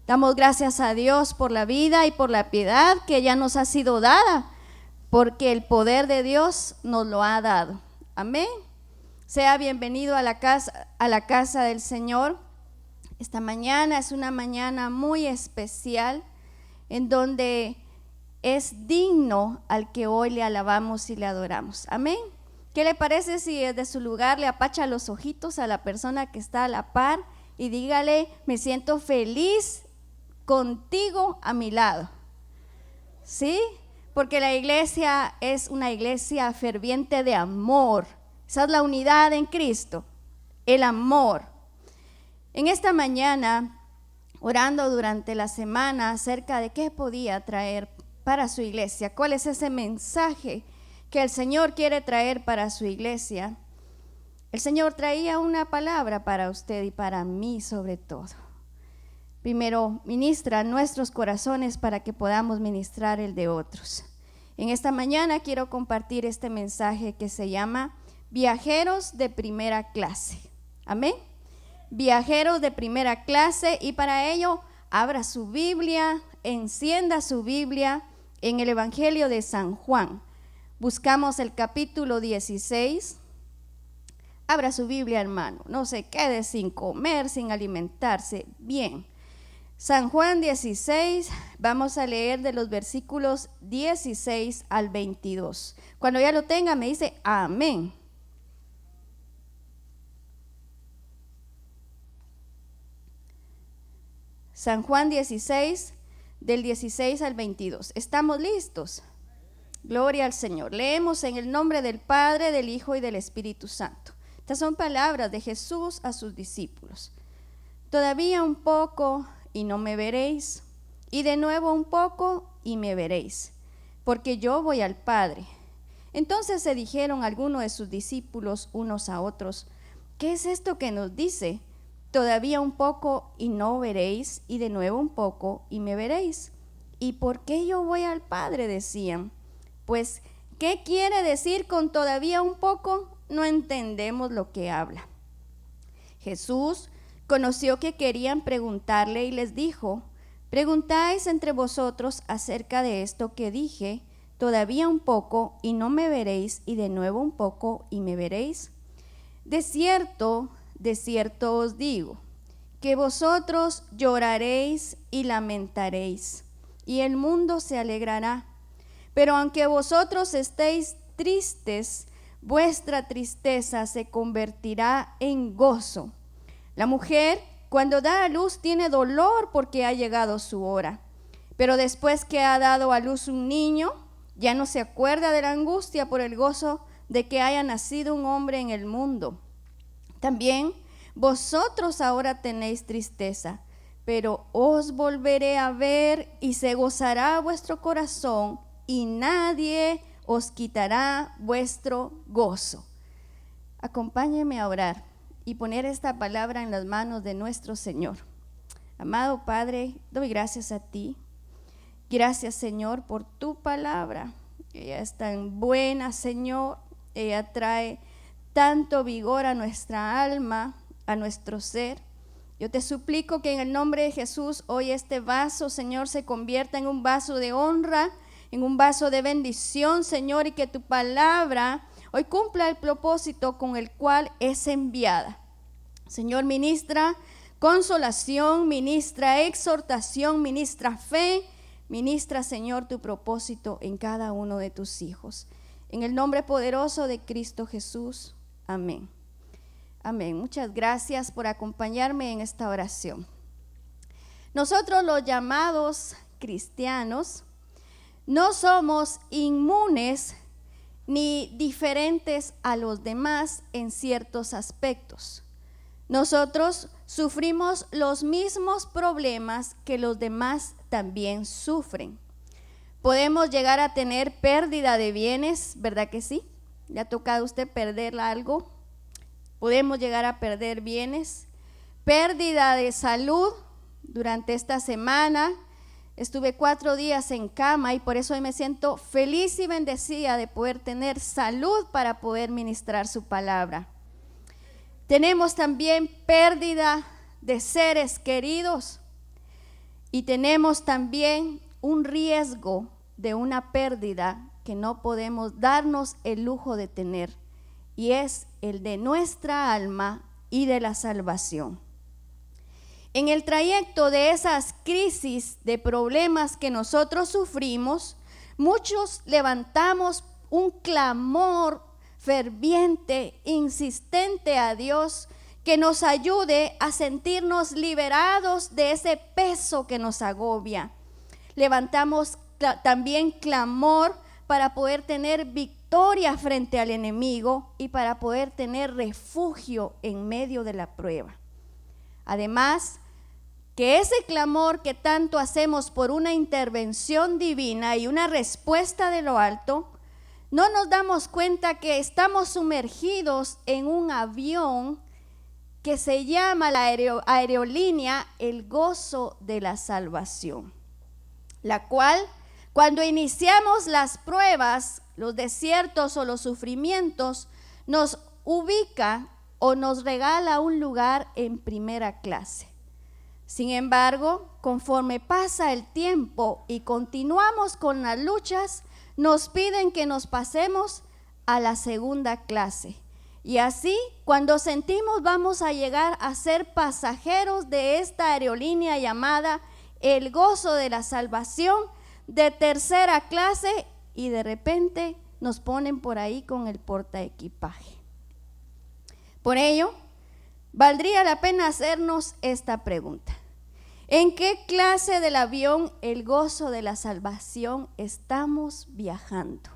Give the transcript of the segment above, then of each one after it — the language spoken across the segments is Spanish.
Damos gracias a Dios por la vida y por la piedad que ya nos ha sido dada, porque el poder de Dios nos lo ha dado. Amén. Sea bienvenido a la casa del Señor. Esta mañana es una mañana muy especial en donde es digno al que hoy le alabamos y le adoramos. Amén. ¿Qué le parece si desde su lugar le apacha los ojitos a la persona que está a la par y dígale: me siento feliz contigo a mi lado? ¿Sí? Porque la iglesia es una iglesia ferviente de amor. Esa es la unidad en Cristo, el amor. En esta mañana, orando durante la semana acerca de qué podía traer para su iglesia, cuál es ese mensaje que el Señor quiere traer para su iglesia, el Señor traía una palabra para usted y para mí sobre todo. Primero, ministra nuestros corazones para que podamos ministrar el de otros. En esta mañana quiero compartir este mensaje que se llama Viajeros de Primera Clase. Amén. Viajeros de primera clase, y para ello abra su Biblia, encienda su Biblia en el Evangelio de San Juan. Buscamos el capítulo 16. Abra su Biblia, hermano, no se quede sin comer, sin alimentarse. Bien, San Juan 16, vamos a leer de los versículos 16 al 22. Cuando ya lo tenga me dice amén. San Juan 16, del 16 al 22. ¿Estamos listos? Gloria al Señor. Leemos en el nombre del Padre, del Hijo y del Espíritu Santo. Estas son palabras de Jesús a sus discípulos. Todavía un poco y no me veréis, y de nuevo un poco y me veréis, porque yo voy al Padre. Entonces se dijeron algunos de sus discípulos unos a otros: ¿qué es esto que nos dice? Todavía un poco y no veréis, y de nuevo un poco y me veréis. ¿Y por qué yo voy al Padre?, decían. Pues, ¿qué quiere decir con todavía un poco? No entendemos lo que habla. Jesús conoció que querían preguntarle y les dijo: ¿preguntáis entre vosotros acerca de esto que dije? Todavía un poco y no me veréis, y de nuevo un poco y me veréis. De cierto os digo, que vosotros lloraréis y lamentaréis, y el mundo se alegrará. Pero aunque vosotros estéis tristes, vuestra tristeza se convertirá en gozo. La mujer, cuando da a luz, tiene dolor porque ha llegado su hora. Pero después que ha dado a luz un niño, ya no se acuerda de la angustia por el gozo de que haya nacido un hombre en el mundo. También vosotros ahora tenéis tristeza, pero os volveré a ver y se gozará vuestro corazón, y nadie os quitará vuestro gozo. Acompáñeme a orar y poner esta palabra en las manos de nuestro Señor. Amado Padre, doy gracias a ti. Gracias, Señor, por tu palabra. Ella es tan buena, Señor. Ella trae tanto vigor a nuestra alma, a nuestro ser. Yo te suplico que en el nombre de Jesús hoy este vaso, Señor, se convierta en un vaso de honra, en un vaso de bendición, Señor, y que tu palabra hoy cumpla el propósito con el cual es enviada. Señor, ministra consolación, ministra exhortación, ministra fe, ministra, Señor, tu propósito en cada uno de tus hijos. En el nombre poderoso de Cristo Jesús. Amén. Amén. Muchas gracias por acompañarme en esta oración. Nosotros, los llamados cristianos, no somos inmunes ni diferentes a los demás en ciertos aspectos. Nosotros sufrimos los mismos problemas que los demás también sufren. Podemos llegar a tener pérdida de bienes, ¿verdad que sí? ¿Le ha tocado a usted perder algo? Podemos llegar a perder bienes. Pérdida de salud. Durante esta semana estuve 4 días en cama y por eso hoy me siento feliz y bendecida de poder tener salud para poder ministrar su palabra. Tenemos también pérdida de seres queridos. Y tenemos también un riesgo de una pérdida que no podemos darnos el lujo de tener, y es el de nuestra alma y de la salvación. En el trayecto de esas crisis de problemas que nosotros sufrimos, muchos levantamos un clamor ferviente, insistente a Dios, que nos ayude a sentirnos liberados de ese peso que nos agobia. Levantamos también clamor para poder tener victoria frente al enemigo y para poder tener refugio en medio de la prueba. Además, que ese clamor que tanto hacemos por una intervención divina y una respuesta de lo alto, no nos damos cuenta que estamos sumergidos en un avión que se llama la aerolínea El Gozo de la Salvación, la cual, cuando iniciamos las pruebas, los desiertos o los sufrimientos, nos ubica o nos regala un lugar en primera clase. Sin embargo, conforme pasa el tiempo y continuamos con las luchas, nos piden que nos pasemos a la segunda clase. Y así, cuando sentimos vamos a llegar a ser pasajeros de esta aerolínea llamada El Gozo de la Salvación, de tercera clase, y de repente nos ponen por ahí con el portaequipaje. Por ello, valdría la pena hacernos esta pregunta: ¿en qué clase del avión El Gozo de la Salvación estamos viajando?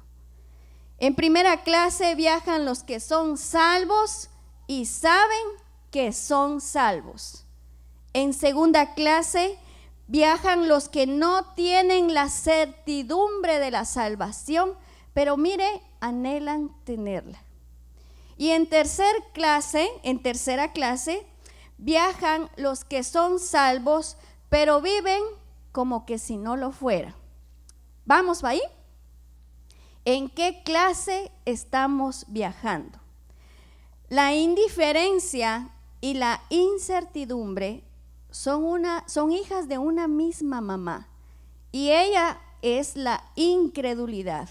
En primera clase viajan los que son salvos y saben que son salvos. En segunda clase viajan los que no tienen la certidumbre de la salvación, pero mire, anhelan tenerla. Y en tercera clase viajan los que son salvos, pero viven como que si no lo fuera. ¿Vamos ahí? ¿En qué clase estamos viajando? La indiferencia y la incertidumbre son hijas de una misma mamá, y ella es la incredulidad.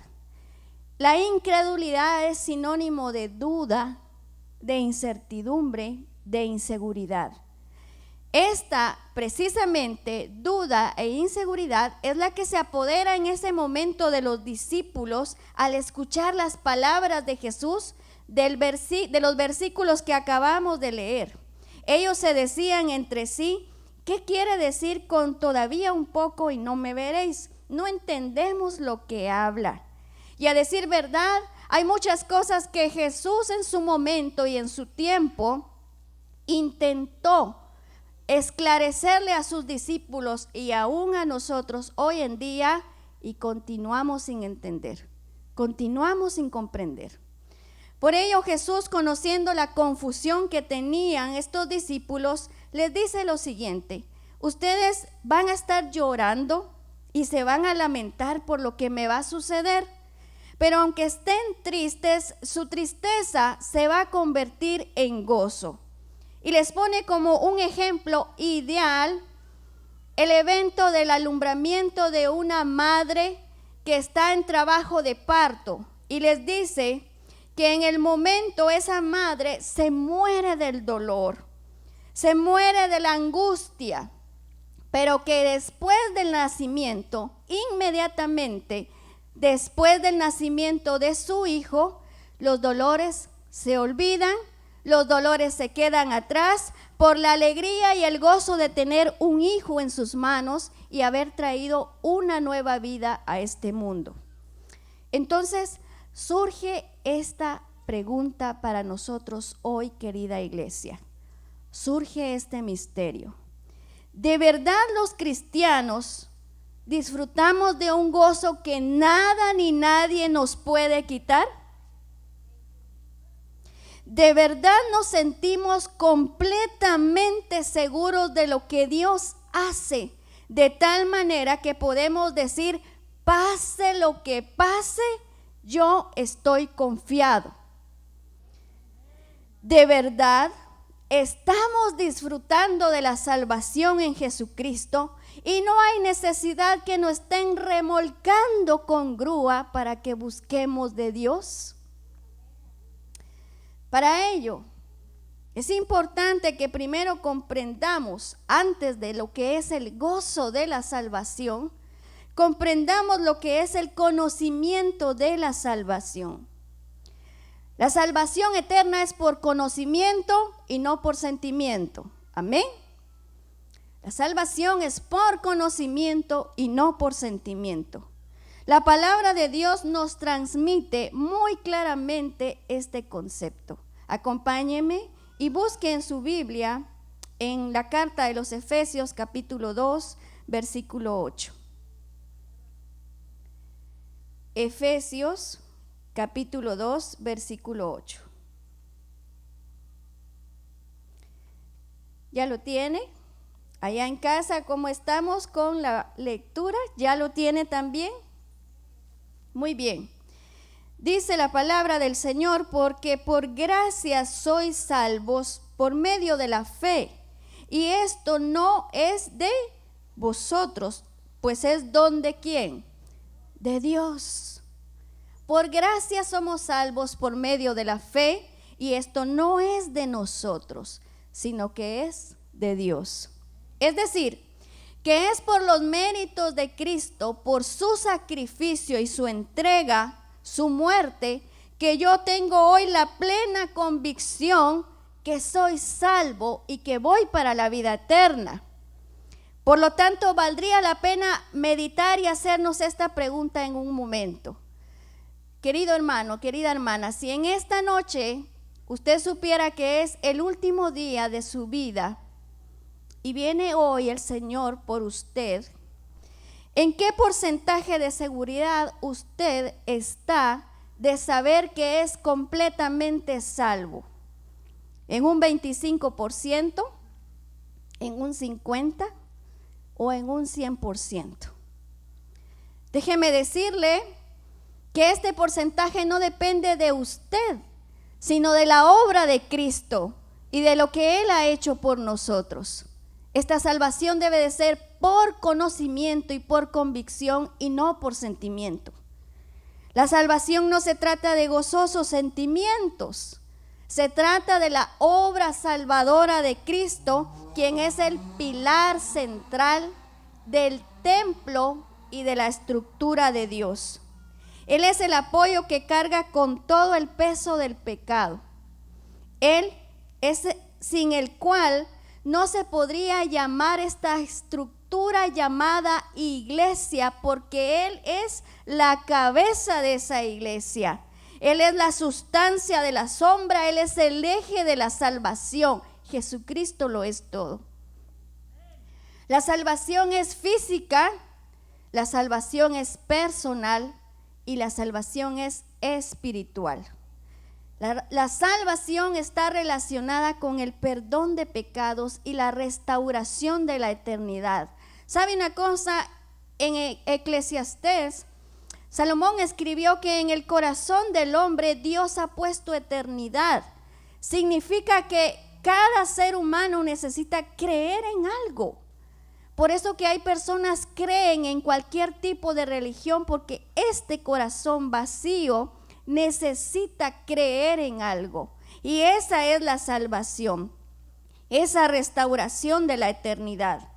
La incredulidad es sinónimo de duda, de incertidumbre, de inseguridad. Esta precisamente duda e inseguridad es la que se apodera en ese momento de los discípulos al escuchar las palabras de Jesús de los versículos que acabamos de leer. Ellos se decían entre sí: ¿qué quiere decir con todavía un poco y no me veréis? No entendemos lo que habla. Y a decir verdad, hay muchas cosas que Jesús en su momento y en su tiempo intentó esclarecerle a sus discípulos y aún a nosotros hoy en día, y continuamos sin entender, continuamos sin comprender. Por ello Jesús, conociendo la confusión que tenían estos discípulos, les dice lo siguiente: ustedes van a estar llorando y se van a lamentar por lo que me va a suceder, pero aunque estén tristes, su tristeza se va a convertir en gozo. Y les pone como un ejemplo ideal el evento del alumbramiento de una madre que está en trabajo de parto, y les dice que en el momento esa madre se muere del dolor, se muere de la angustia, pero que después del nacimiento, inmediatamente después del nacimiento de su hijo, los dolores se olvidan, los dolores se quedan atrás por la alegría y el gozo de tener un hijo en sus manos y haber traído una nueva vida a este mundo. Entonces surge esta pregunta para nosotros hoy, querida iglesia. Surge este misterio. ¿De verdad los cristianos disfrutamos de un gozo que nada ni nadie nos puede quitar? ¿De verdad nos sentimos completamente seguros de lo que Dios hace, de tal manera que podemos decir: pase lo que pase, yo estoy confiado? ¿De verdad estamos disfrutando de la salvación en Jesucristo y no hay necesidad que nos estén remolcando con grúa para que busquemos de Dios. Para ello, es importante que primero comprendamos, antes de lo que es el gozo de la salvación, comprendamos lo que es el conocimiento de la salvación. La salvación eterna es por conocimiento y no por sentimiento. Amén. La salvación es por conocimiento y no por sentimiento. La palabra de Dios nos transmite muy claramente este concepto. Acompáñeme y busque en su Biblia, en la carta de los Efesios capítulo 2, versículo 8. Efesios capítulo 2, versículo 8. ¿Ya lo tiene? Allá en casa, ¿cómo estamos con la lectura? ¿Ya lo tiene también? Muy bien. Dice la palabra del Señor, porque por gracia sois salvos por medio de la fe, y esto no es de vosotros, pues es don de ¿quién? De Dios. Por gracia somos salvos por medio de la fe, y esto no es de nosotros, sino que es de Dios. Es decir, que es por los méritos de Cristo, por su sacrificio y su entrega, su muerte, que yo tengo hoy la plena convicción que soy salvo y que voy para la vida eterna. Por lo tanto, valdría la pena meditar y hacernos esta pregunta en un momento. Querido hermano, querida hermana, si en esta noche usted supiera que es el último día de su vida y viene hoy el Señor por usted, ¿en qué porcentaje de seguridad usted está de saber que es completamente salvo? ¿En un 25%? ¿En un 50%? ¿O en un 100%? Déjeme decirle que este porcentaje no depende de usted, sino de la obra de Cristo y de lo que Él ha hecho por nosotros. Esta salvación debe de ser por conocimiento y por convicción y no por sentimiento. La salvación no se trata de gozosos sentimientos, se trata de la obra salvadora de Cristo, quien es el pilar central del templo y de la estructura de Dios. Él es el apoyo que carga con todo el peso del pecado. Él es sin el cual no se podría llamar esta estructura llamada iglesia, porque Él es la cabeza de esa iglesia. Él es la sustancia de la sombra, Él es el eje de la salvación. Jesucristo lo es todo. La salvación es física, la salvación es personal y la salvación es espiritual. La salvación está relacionada con el perdón de pecados y la restauración de la eternidad. ¿Sabe una cosa? En Eclesiastés, Salomón escribió que en el corazón del hombre Dios ha puesto eternidad. Significa que cada ser humano necesita creer en algo. Por eso que hay personas que creen en cualquier tipo de religión, porque este corazón vacío necesita creer en algo. Y esa es la salvación, esa restauración de la eternidad.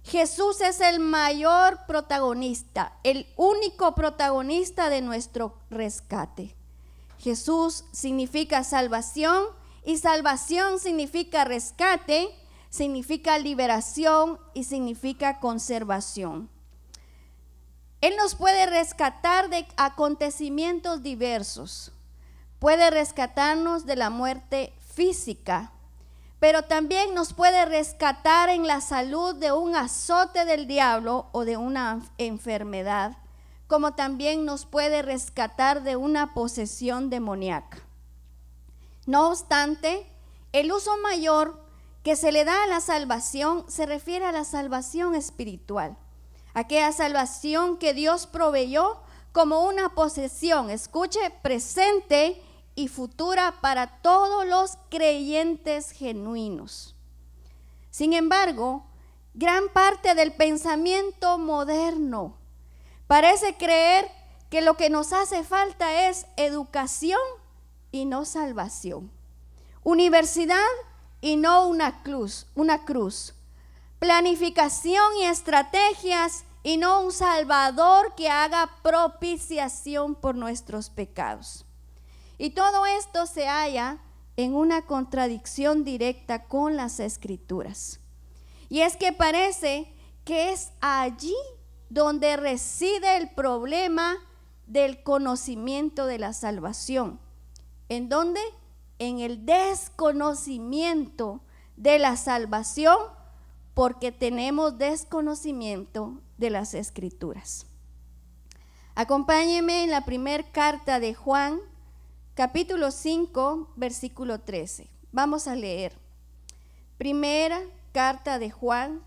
Jesús es el mayor protagonista, el único protagonista de nuestro rescate. Jesús significa salvación y salvación significa rescate, significa liberación y significa conservación. Él nos puede rescatar de acontecimientos diversos, puede rescatarnos de la muerte física, pero también nos puede rescatar en la salud de un azote del diablo o de una enfermedad, como también nos puede rescatar de una posesión demoníaca. No obstante, el uso mayor que se le da a la salvación se refiere a la salvación espiritual, aquella salvación que Dios proveyó como una posesión, escuche, presente y futura para todos los creyentes genuinos. Sin embargo, gran parte del pensamiento moderno parece creer que lo que nos hace falta es educación y no salvación, universidad y no una cruz, planificación y estrategias y no un Salvador que haga propiciación por nuestros pecados. Y todo esto se halla en una contradicción directa con las Escrituras. Y es que parece que es allí donde reside el problema del conocimiento de la salvación. ¿En dónde? En el desconocimiento de la salvación, porque tenemos desconocimiento de las Escrituras. Acompáñenme en la primera carta de Juan, capítulo 5, versículo 13. Vamos a leer. Primera carta de Juan,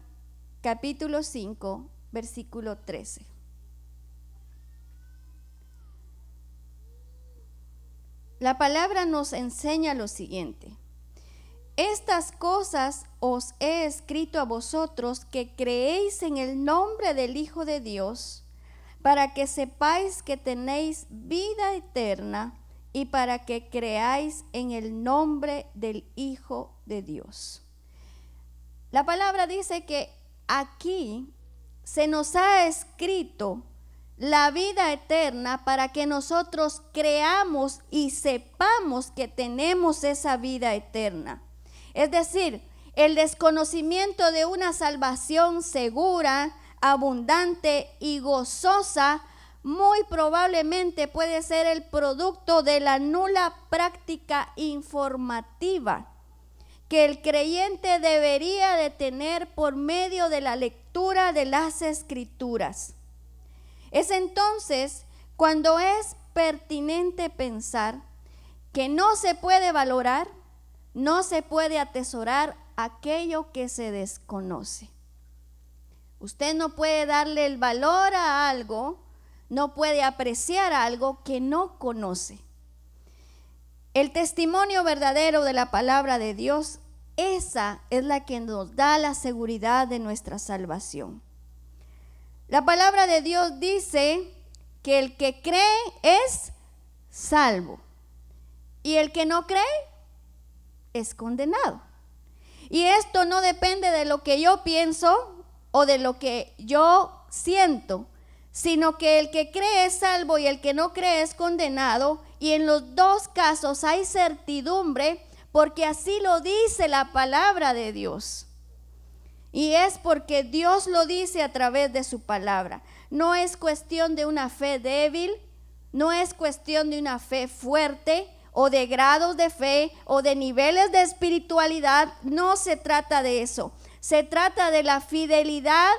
capítulo 5, versículo 13. La palabra nos enseña lo siguiente: estas cosas os he escrito a vosotros que creéis en el nombre del Hijo de Dios, para que sepáis que tenéis vida eterna y para que creáis en el nombre del Hijo de Dios. La palabra dice que aquí se nos ha escrito la vida eterna para que nosotros creamos y sepamos que tenemos esa vida eterna. Es decir, el desconocimiento de una salvación segura, abundante y gozosa muy probablemente puede ser el producto de la nula práctica informativa que el creyente debería de tener por medio de la lectura de las Escrituras. Es entonces cuando es pertinente pensar que no se puede valorar, no se puede atesorar aquello que se desconoce. Usted no puede darle el valor a algo, no puede apreciar algo que no conoce. El testimonio verdadero de la palabra de Dios, esa es la que nos da la seguridad de nuestra salvación. La palabra de Dios dice que el que cree es salvo y el que no cree es condenado. Y esto no depende de lo que yo pienso o de lo que yo siento, sino que el que cree es salvo y el que no cree es condenado. Y en los dos casos hay certidumbre, porque así lo dice la palabra de Dios. Y es porque Dios lo dice a través de su palabra. No es cuestión de una fe débil, no es cuestión de una fe fuerte o de grados de fe o de niveles de espiritualidad. No se trata de eso. Se trata de la fidelidad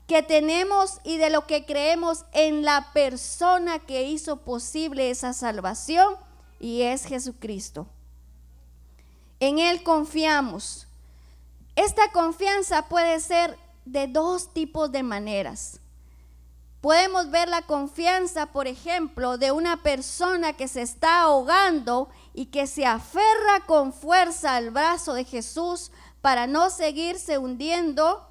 que tenemos y de lo que creemos en la persona que hizo posible esa salvación, y es Jesucristo. En Él confiamos. Esta confianza puede ser de dos tipos de maneras. Podemos ver la confianza, por ejemplo, de una persona que se está ahogando y que se aferra con fuerza al brazo de Jesús para no seguirse hundiendo,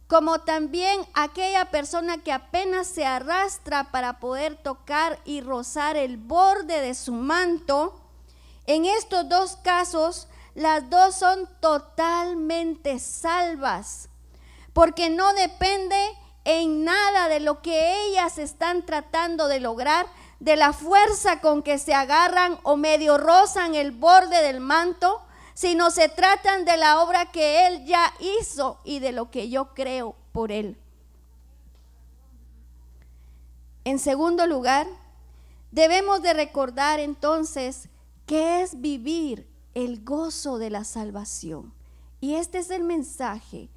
como también aquella persona que apenas se arrastra para poder tocar y rozar el borde de su manto. En estos dos casos, las dos son totalmente salvas, porque no depende en nada de lo que ellas están tratando de lograr, de la fuerza con que se agarran o medio rozan el borde del manto, sino se tratan de la obra que Él ya hizo y de lo que yo creo por Él. En segundo lugar, debemos de recordar entonces qué es vivir el gozo de la salvación. Y este es el mensaje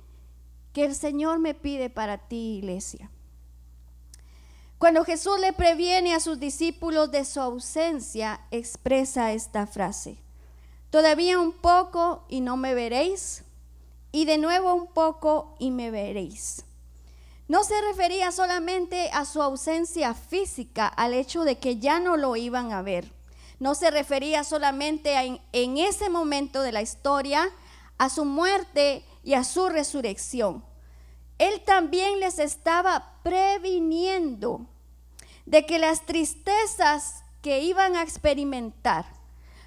que el Señor me pide para ti, iglesia. Cuando Jesús le previene a sus discípulos de su ausencia, expresa esta frase: todavía un poco y no me veréis, y de nuevo un poco y me veréis. No se refería solamente a su ausencia física, al hecho de que ya no lo iban a ver, No se refería solamente en ese momento de la historia a su muerte y a su resurrección. Él también les estaba previniendo de que las tristezas que iban a experimentar,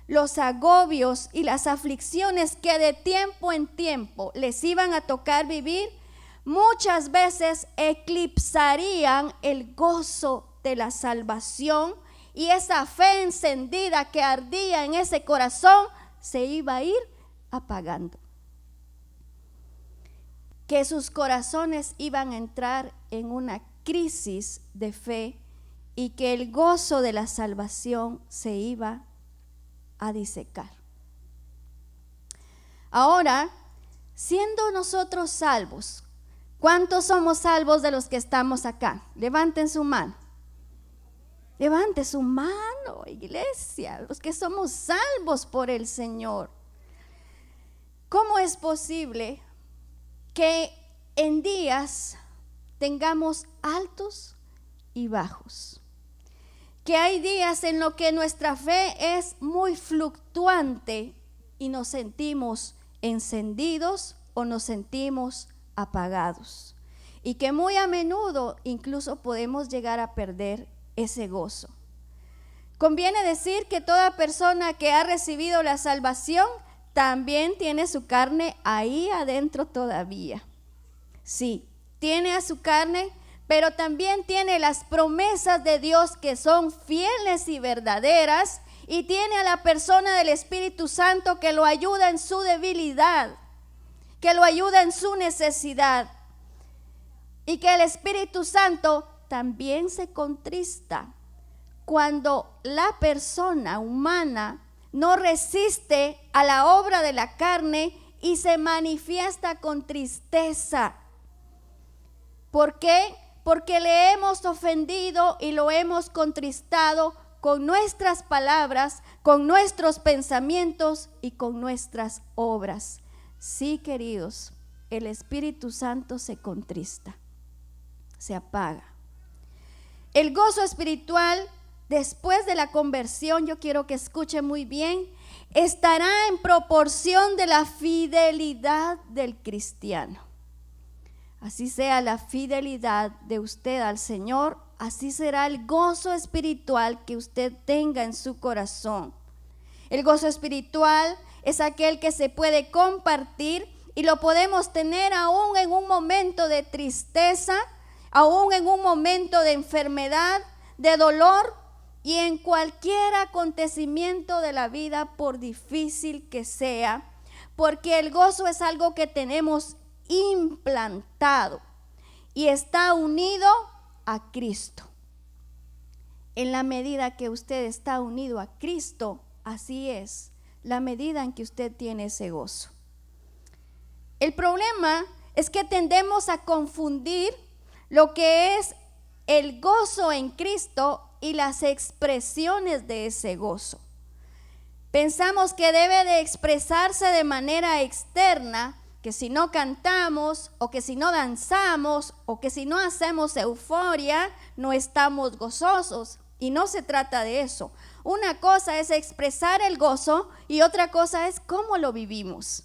los agobios y las aflicciones que de tiempo en tiempo les iban a tocar vivir, muchas veces eclipsarían el gozo de la salvación, y esa fe encendida que ardía en ese corazón se iba a ir apagando. Que sus corazones iban a entrar en una crisis de fe y que el gozo de la salvación se iba a disecar. Ahora, siendo nosotros salvos, ¿cuántos somos salvos de los que estamos acá? Levanten su mano. Levante su mano, iglesia, los que somos salvos por el Señor. ¿Cómo es posible que en días tengamos altos y bajos? Que hay días en los que nuestra fe es muy fluctuante y nos sentimos encendidos o nos sentimos apagados. Y que muy a menudo incluso podemos llegar a perder ese gozo. Conviene decir que toda persona que ha recibido la salvación también tiene su carne ahí adentro todavía. Sí, tiene a su carne, pero también tiene las promesas de Dios que son fieles y verdaderas, y tiene a la persona del Espíritu Santo que lo ayuda en su debilidad, que lo ayuda en su necesidad, y que el Espíritu Santo también se contrista cuando la persona humana no resiste a la obra de la carne y se manifiesta con tristeza. ¿Por qué? Porque le hemos ofendido y lo hemos contristado con nuestras palabras, con nuestros pensamientos y con nuestras obras. Sí, queridos, el Espíritu Santo se contrista, se apaga. El gozo espiritual después de la conversión, yo quiero que escuchen muy bien, estará en proporción de la fidelidad del cristiano. Así sea la fidelidad de usted al Señor, así será el gozo espiritual que usted tenga en su corazón. El gozo espiritual es aquel que se puede compartir y lo podemos tener aún en un momento de tristeza, aún en un momento de enfermedad, de dolor y en cualquier acontecimiento de la vida, por difícil que sea, porque el gozo es algo que tenemos implantado y está unido a Cristo. En la medida que usted está unido a Cristo, así es la medida en que usted tiene ese gozo. El problema es que tendemos a confundir lo que es el gozo en Cristo y las expresiones de ese gozo. Pensamos que debe de expresarse de manera externa, que si no cantamos o que si no danzamos o que si no hacemos euforia no estamos gozosos, y no se trata de eso. Una cosa es expresar el gozo y otra cosa es cómo lo vivimos.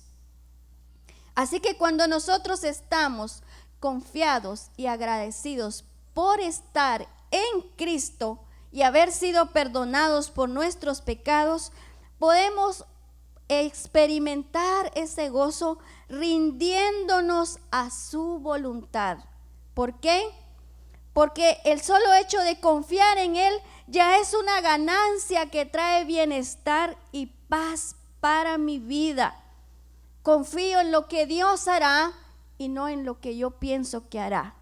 Así que cuando nosotros estamos confiados y agradecidos por estar en Cristo y haber sido perdonados por nuestros pecados, podemos experimentar ese gozo rindiéndonos a su voluntad. ¿Por qué? Porque el solo hecho de confiar en Él ya es una ganancia que trae bienestar y paz para mi vida. Confío en lo que Dios hará y no en lo que yo pienso que hará.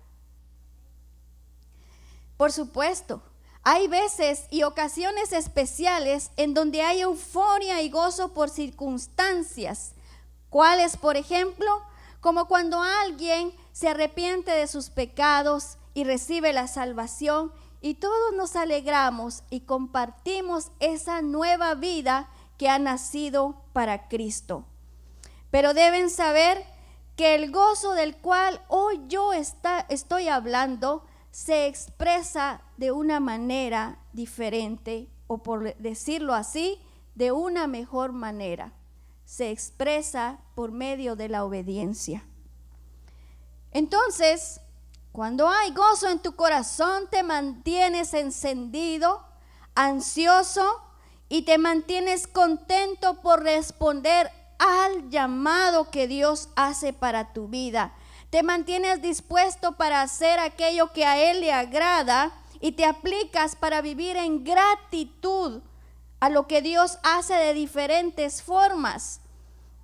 Por supuesto, hay veces y ocasiones especiales en donde hay euforia y gozo por circunstancias. ¿Cuáles, por ejemplo? Como cuando alguien se arrepiente de sus pecados y recibe la salvación, y todos nos alegramos y compartimos esa nueva vida que ha nacido para Cristo. Pero deben saber que el gozo del cual hoy yo estoy hablando se expresa de una manera diferente o por decirlo así, de una mejor manera. Se expresa por medio de la obediencia. Entonces, cuando hay gozo en tu corazón, te mantienes encendido, ansioso y te mantienes contento por responder al llamado que Dios hace para tu vida. Te mantienes dispuesto para hacer aquello que a Él le agrada y te aplicas para vivir en gratitud a lo que Dios hace de diferentes formas.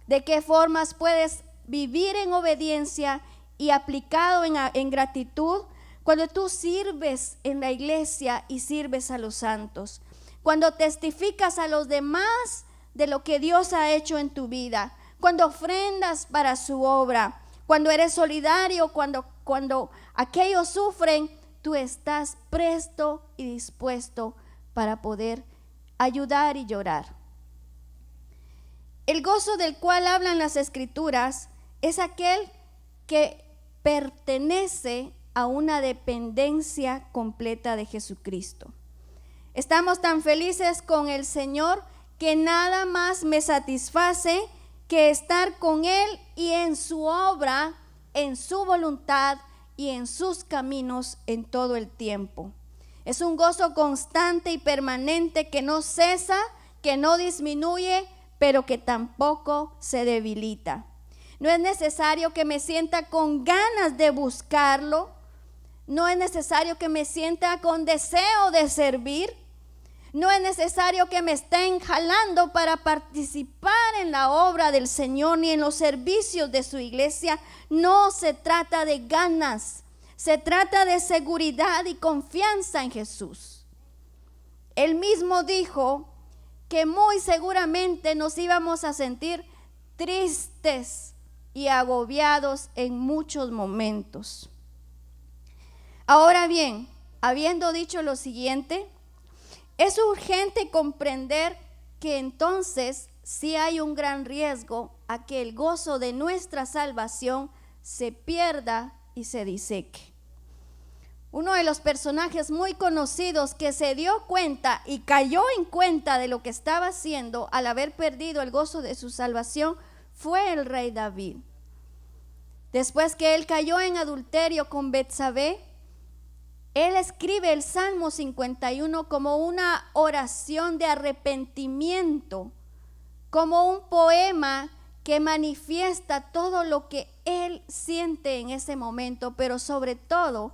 ¿De qué formas puedes vivir en obediencia y aplicado en gratitud? Cuando tú sirves en la iglesia y sirves a los santos. Cuando testificas a los demás de lo que Dios ha hecho en tu vida. Cuando ofrendas para su obra. Cuando eres solidario, cuando aquellos sufren, tú estás presto y dispuesto para poder ayudar y llorar. El gozo del cual hablan las Escrituras es aquel que pertenece a una dependencia completa de Jesucristo. Estamos tan felices con el Señor que nada más me satisface que estar con Él y en su obra, en su voluntad y en sus caminos en todo el tiempo. Es un gozo constante y permanente que no cesa, que no disminuye, pero que tampoco se debilita. No es necesario que me sienta con ganas de buscarlo. No es necesario que me sienta con deseo de servir. No es necesario que me estén jalando para participar en la obra del Señor ni en los servicios de su iglesia. No se trata de ganas, se trata de seguridad y confianza en Jesús. Él mismo dijo que muy seguramente nos íbamos a sentir tristes y agobiados en muchos momentos. Ahora bien, habiendo dicho lo siguiente, es urgente comprender que entonces sí hay un gran riesgo a que el gozo de nuestra salvación se pierda y se diseque. Uno de los personajes muy conocidos que se dio cuenta y cayó en cuenta de lo que estaba haciendo al haber perdido el gozo de su salvación fue el rey David. Después que él cayó en adulterio con Betsabé, él escribe el Salmo 51 como una oración de arrepentimiento, como un poema que manifiesta todo lo que él siente en ese momento, pero sobre todo,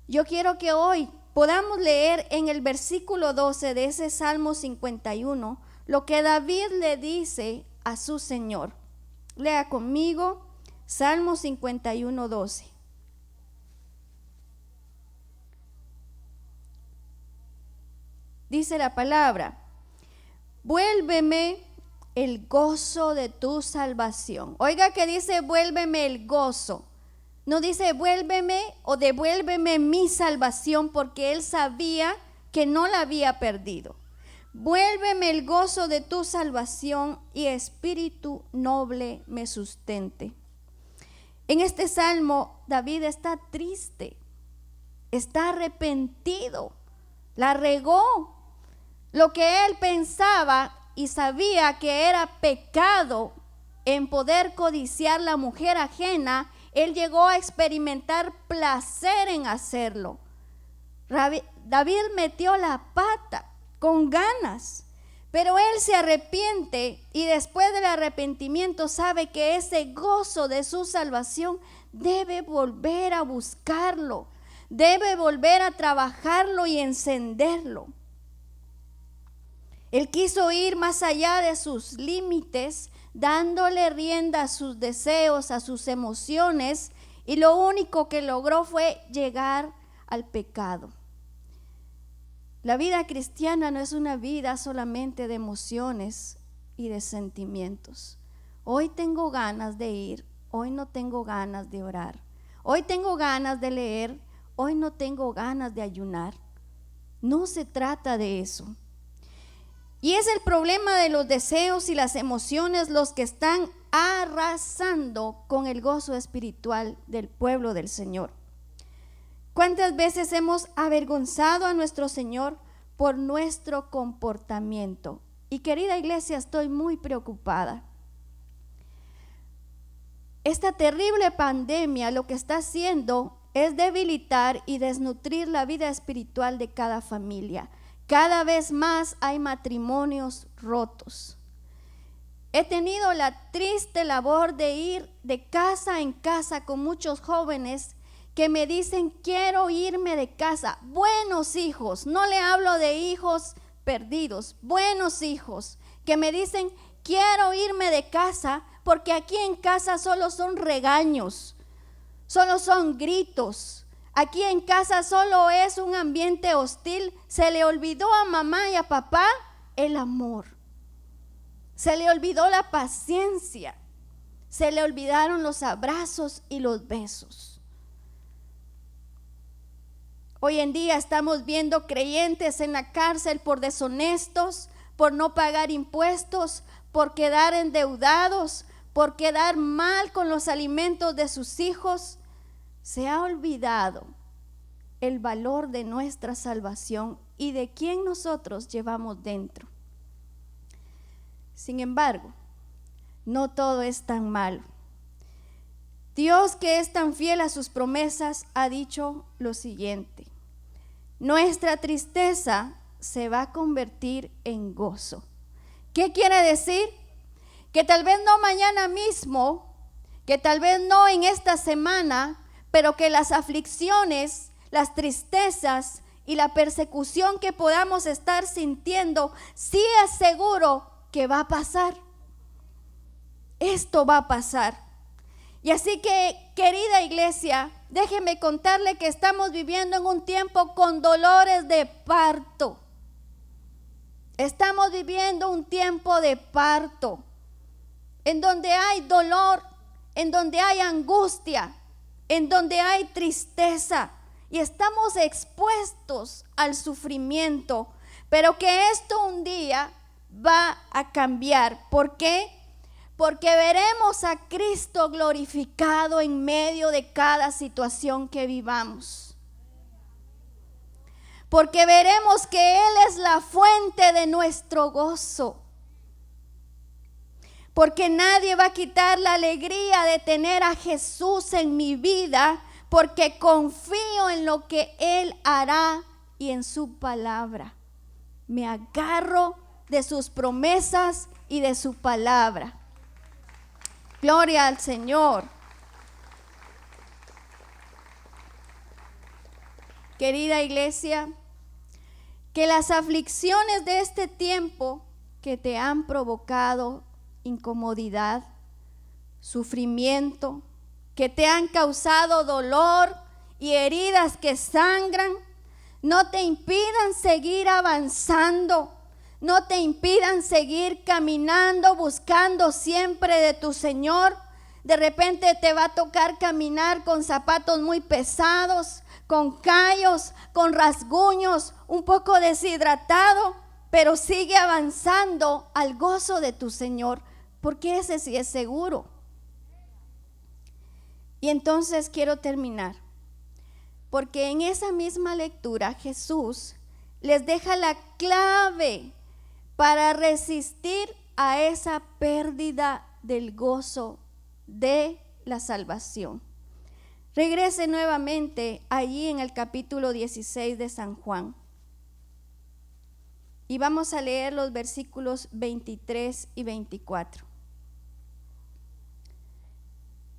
yo quiero que hoy podamos leer en el versículo 12 de ese Salmo 51 lo que David le dice a su Señor. Lea conmigo Salmo 51, 12. Dice la palabra: vuélveme el gozo de tu salvación. Oiga que dice vuélveme el gozo. No dice vuélveme o devuélveme mi salvación, porque él sabía que no la había perdido. Vuélveme el gozo de tu salvación y espíritu noble me sustente. En este salmo David está triste, está arrepentido, la regó. Lo que él pensaba y sabía que era pecado en poder codiciar la mujer ajena, él llegó a experimentar placer en hacerlo. David metió la pata con ganas, pero él se arrepiente y después del arrepentimiento sabe que ese gozo de su salvación debe volver a buscarlo, debe volver a trabajarlo y encenderlo. Él quiso ir más allá de sus límites, dándole rienda a sus deseos, a sus emociones, y lo único que logró fue llegar al pecado. La vida cristiana no es una vida solamente de emociones y de sentimientos. Hoy tengo ganas de ir, hoy no tengo ganas de orar. Hoy tengo ganas de leer, hoy no tengo ganas de ayunar. No se trata de eso. Y es el problema de los deseos y las emociones los que están arrasando con el gozo espiritual del pueblo del Señor. ¿Cuántas veces hemos avergonzado a nuestro Señor por nuestro comportamiento. Y querida iglesia, estoy muy preocupada. Esta terrible pandemia lo que está haciendo es debilitar y desnutrir la vida espiritual de cada familia. Cada vez más hay matrimonios rotos. He tenido la triste labor de ir de casa en casa con muchos jóvenes que me dicen: quiero irme de casa. Buenos hijos, no le hablo de hijos perdidos, buenos hijos que me dicen: quiero irme de casa porque aquí en casa solo son regaños, solo son gritos. Aquí en casa solo es un ambiente hostil. Se le olvidó a mamá y a papá el amor. Se le olvidó la paciencia. Se le olvidaron los abrazos y los besos. Hoy en día estamos viendo creyentes en la cárcel por deshonestos, por no pagar impuestos, por quedar endeudados, por quedar mal con los alimentos de sus hijos. Se ha olvidado el valor de nuestra salvación y de quién nosotros llevamos dentro. Sin embargo, no todo es tan malo. Dios, que es tan fiel a sus promesas, ha dicho lo siguiente: nuestra tristeza se va a convertir en gozo. ¿Qué quiere decir? Que tal vez no mañana mismo, que tal vez no en esta semana, pero que las aflicciones, las tristezas y la persecución que podamos estar sintiendo, sí aseguro que va a pasar. Esto va a pasar. Y así que, querida iglesia, déjeme contarle que estamos viviendo en un tiempo con dolores de parto. Estamos viviendo un tiempo de parto, en donde hay dolor, en donde hay angustia, en donde hay tristeza, y estamos expuestos al sufrimiento, pero que esto un día va a cambiar. ¿Por qué? Porque veremos a Cristo glorificado en medio de cada situación que vivamos. Porque veremos que Él es la fuente de nuestro gozo. Porque nadie va a quitar la alegría de tener a Jesús en mi vida, porque confío en lo que Él hará y en su palabra. Me agarro de sus promesas y de su palabra. Gloria al Señor. Querida iglesia, que las aflicciones de este tiempo que te han provocado incomodidad, sufrimiento, que te han causado dolor y heridas que sangran, no te impidan seguir avanzando, no te impidan seguir caminando, buscando siempre de tu Señor. De repente te va a tocar caminar con zapatos muy pesados, con callos, con rasguños, un poco deshidratado, pero sigue avanzando al gozo de tu Señor, porque ese sí es seguro. Y entonces quiero terminar, porque en esa misma lectura Jesús les deja la clave para resistir a esa pérdida del gozo de la salvación. Regrese nuevamente allí en el capítulo 16 de San Juan. Y vamos a leer los versículos 23 y 24.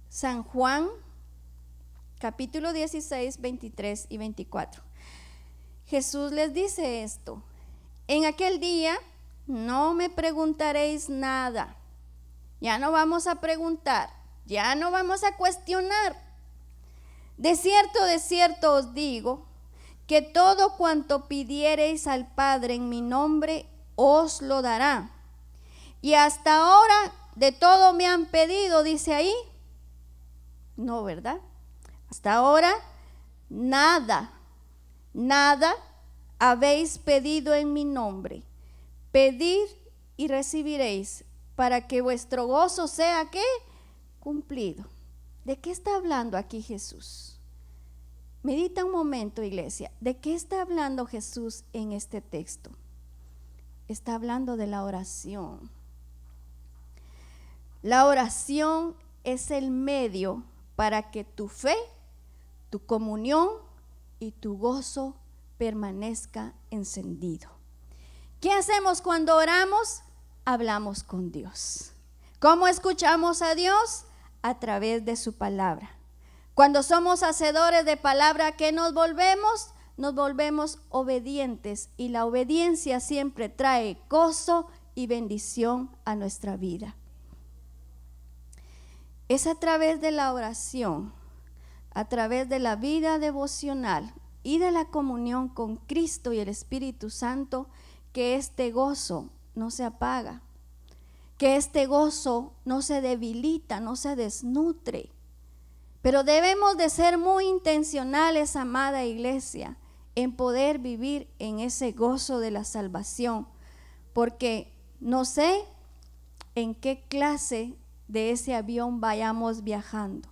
San Juan, capítulo 16, 23 y 24. Jesús les dice esto: en aquel día no me preguntaréis nada. Ya no vamos a preguntar, ya no vamos a cuestionar. De cierto os digo, que todo cuanto pidiereis al Padre en mi nombre, os lo dará. Y hasta ahora de todo me han pedido, dice ahí. No, ¿verdad? Hasta ahora nada habéis pedido en mi nombre. Pedid y recibiréis, para que vuestro gozo sea, ¿qué? Cumplido. ¿De qué está hablando aquí Jesús? Medita un momento, iglesia. ¿De qué está hablando Jesús en este texto? Está hablando de la oración. La oración es el medio para que tu fe, tu comunión y tu gozo permanezca encendido. ¿Qué hacemos cuando oramos? Hablamos con Dios. ¿Cómo escuchamos a Dios? A través de su palabra. Cuando somos hacedores de palabra, ¿qué nos volvemos? Nos volvemos obedientes, y la obediencia siempre trae gozo y bendición a nuestra vida. Es a través de la oración, a través de la vida devocional y de la comunión con Cristo y el Espíritu Santo, que este gozo no se apaga, que este gozo no se debilita, no se desnutre. Pero debemos de ser muy intencionales, amada iglesia, en poder vivir en ese gozo de la salvación, porque no sé en qué clase de ese avión vayamos viajando.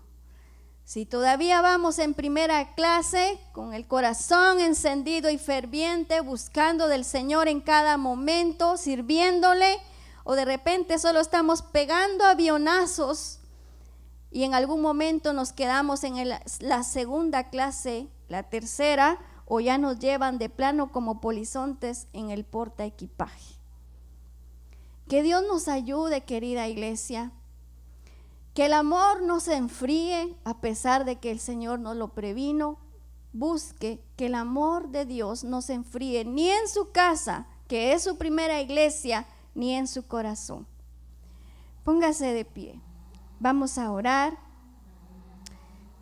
Si todavía vamos en primera clase, con el corazón encendido y ferviente, buscando del Señor en cada momento, sirviéndole, o de repente solo estamos pegando avionazos y en algún momento nos quedamos en la segunda clase, la tercera, o ya nos llevan de plano como polizontes en el portaequipaje. Que Dios nos ayude, querida iglesia. Que el amor no se enfríe a pesar de que el Señor nos lo previno. Busque que el amor de Dios no se enfríe ni en su casa, que es su primera iglesia, ni en su corazón. Póngase de pie. Vamos a orar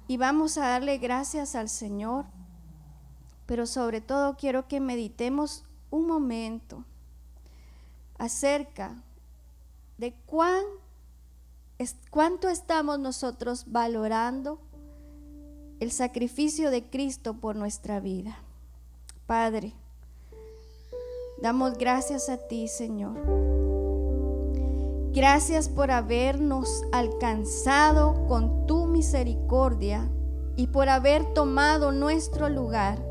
y vamos a darle gracias al Señor. Pero sobre todo quiero que meditemos un momento acerca de cuánto estamos nosotros valorando el sacrificio de Cristo por nuestra vida. Padre, damos gracias a ti, Señor. Gracias por habernos alcanzado con tu misericordia y por haber tomado nuestro lugar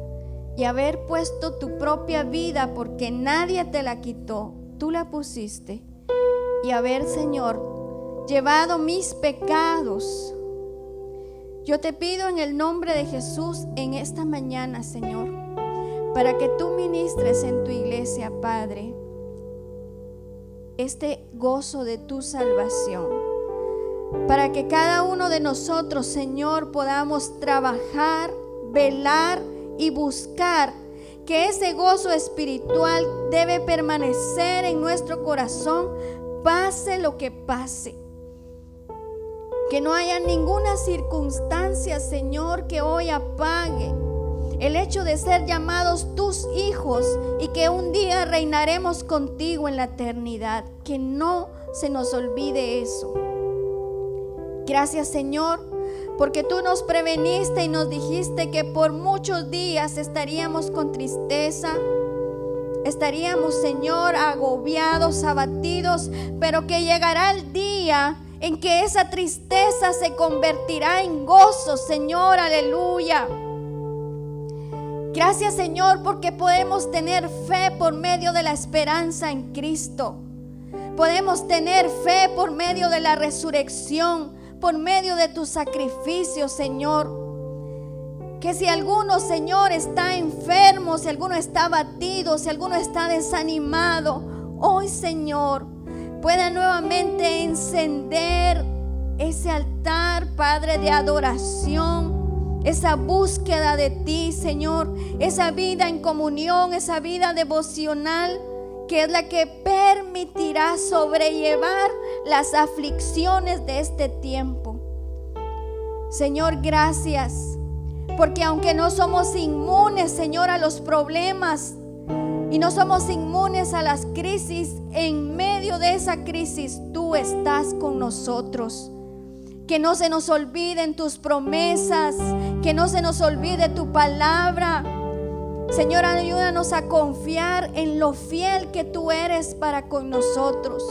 y haber puesto tu propia vida, porque nadie te la quitó, tú la pusiste, y haber, Señor, llevado mis pecados. Yo te pido en el nombre de Jesús en esta mañana, Señor, para que tú ministres en tu iglesia, Padre, este gozo de tu salvación, para que cada uno de nosotros, Señor, podamos trabajar, velar y buscar que ese gozo espiritual debe permanecer en nuestro corazón, pase lo que pase. Que no haya ninguna circunstancia, Señor, que hoy apague el hecho de ser llamados tus hijos y que un día reinaremos contigo en la eternidad. Que no se nos olvide eso. Gracias, Señor, porque tú nos preveniste y nos dijiste que por muchos días estaríamos con tristeza, estaríamos, Señor, agobiados, abatidos, pero que llegará el día en que esa tristeza se convertirá en gozo, Señor, aleluya. Gracias, Señor, porque podemos tener fe por medio de la esperanza en Cristo. Podemos tener fe por medio de la resurrección, por medio de tu sacrificio, Señor. Que si alguno, Señor, está enfermo, si alguno está abatido, si alguno está desanimado, hoy, Señor, pueda nuevamente encender ese altar, Padre, de adoración, esa búsqueda de ti, Señor, esa vida en comunión, esa vida devocional, que es la que permitirá sobrellevar las aflicciones de este tiempo. Señor, gracias, porque aunque no somos inmunes, Señor, a los problemas y no somos inmunes a las crisis, en medio de esa crisis tú estás con nosotros. Que no se nos olviden tus promesas, que no se nos olvide tu palabra. Señor, ayúdanos a confiar en lo fiel que tú eres para con nosotros.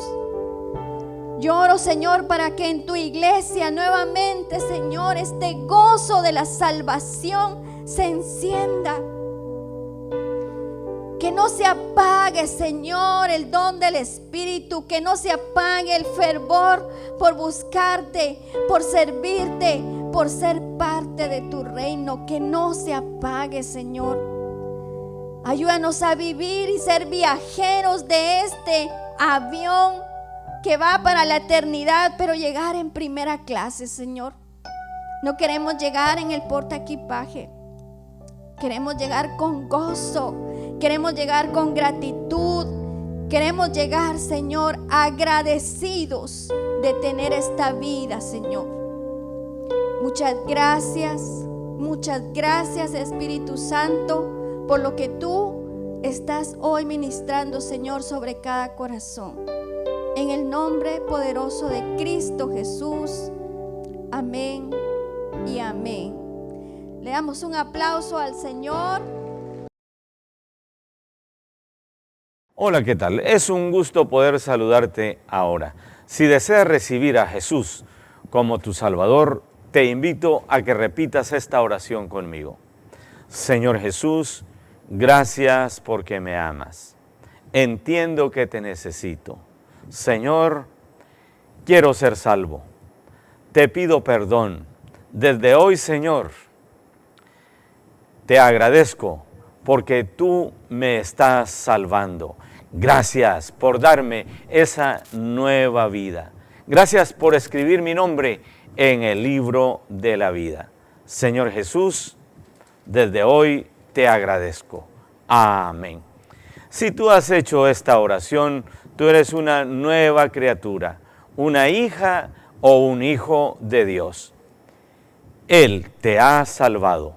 Yo oro, Señor, para que en tu iglesia nuevamente, Señor, este gozo de la salvación se encienda. Que no se apague, Señor, el don del Espíritu. Que no se apague el fervor por buscarte, por servirte, por ser parte de tu reino. Que no se apague, Señor. Ayúdanos a vivir y ser viajeros de este avión que va para la eternidad, pero llegar en primera clase, Señor. No queremos llegar en el portaequipaje. Queremos llegar con gozo. Queremos llegar con gratitud. Queremos llegar, Señor, agradecidos de tener esta vida, Señor. Muchas gracias, Espíritu Santo, por lo que tú estás hoy ministrando, Señor, sobre cada corazón. En el nombre poderoso de Cristo Jesús. Amén y amén. Le damos un aplauso al Señor. Hola, ¿qué tal? Es un gusto poder saludarte ahora. Si deseas recibir a Jesús como tu Salvador, te invito a que repitas esta oración conmigo. Señor Jesús, gracias porque me amas. Entiendo que te necesito. Señor, quiero ser salvo. Te pido perdón. Desde hoy, Señor, te agradezco porque tú me estás salvando. Gracias por darme esa nueva vida. Gracias por escribir mi nombre en el libro de la vida. Señor Jesús, desde hoy te agradezco. Amén. Si tú has hecho esta oración, tú eres una nueva criatura, una hija o un hijo de Dios. Él te ha salvado.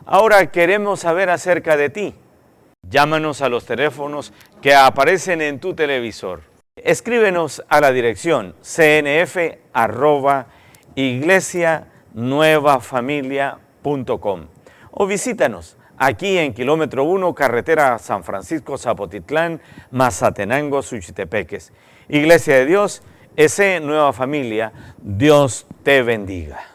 Ahora queremos saber acerca de ti. Llámanos a los teléfonos que aparecen en tu televisor. Escríbenos a la dirección cnf@iglesianuevafamilia.com o visítanos aquí en kilómetro 1, carretera San Francisco Zapotitlán, Mazatenango, Suchitepeques. Iglesia de Dios, S. Nueva Familia, Dios te bendiga.